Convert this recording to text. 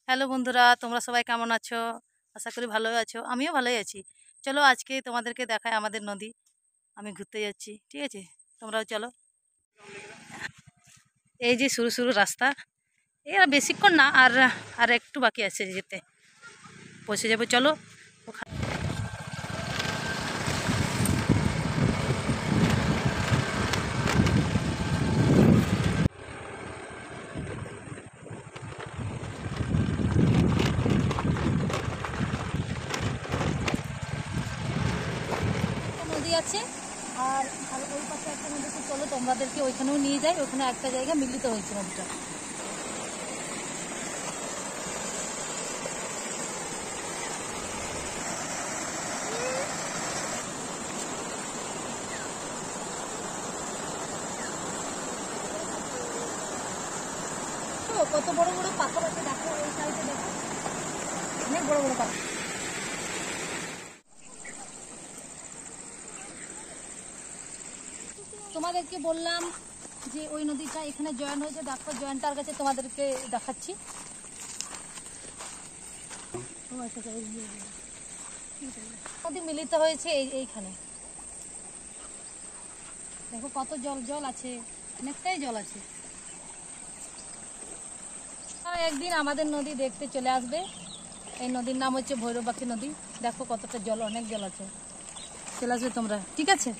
Hello বন্ধুরা, তোমরা সবাই কেমন আছো? আশা করি ভালোই আছো। আমিও ভালোই আছি। চলো আজকে তোমাদেরকে দেখাই আমাদের নদী। আমি ঘুরতে যাচ্ছি, ঠিক আছে? তোমরাও চলো। এই যে সরু সরু রাস্তা, এর বেশিক্ষণ না, আর আর একটু বাকি আছে যেতে, পৌঁছে যাবো। চলো। নদী আছে আর আর ওই পাশে একটা নদী আছে। চলো তোমাদেরকে ওইখানেও নিয়ে যাই। ওখানে একটা জায়গা মিলিত হয়েছে নদীটা। কত বড় বড় পাথর আছে দেখো, ওই সাইডে দেখো, অনেক বড় বড় পাথর। তোমাদেরকে বললাম যে ওই নদীটা এখানে জয়েন হয়েছে, দেখো জয়েন্টটার কাছে তোমাদেরকে দেখাচ্ছি। নদী মিলিত হয়েছে এইখানে, দেখো কত জল জল আছে, অনেকটাই জল আছে। একদিন আমাদের নদী দেখতে চলে আসবে। এই নদীর নাম হচ্ছে ভৈরবাক্ষী নদী। দেখো কতটা জল, অনেক জল আছে। চলে আসবে তোমরা, ঠিক আছে?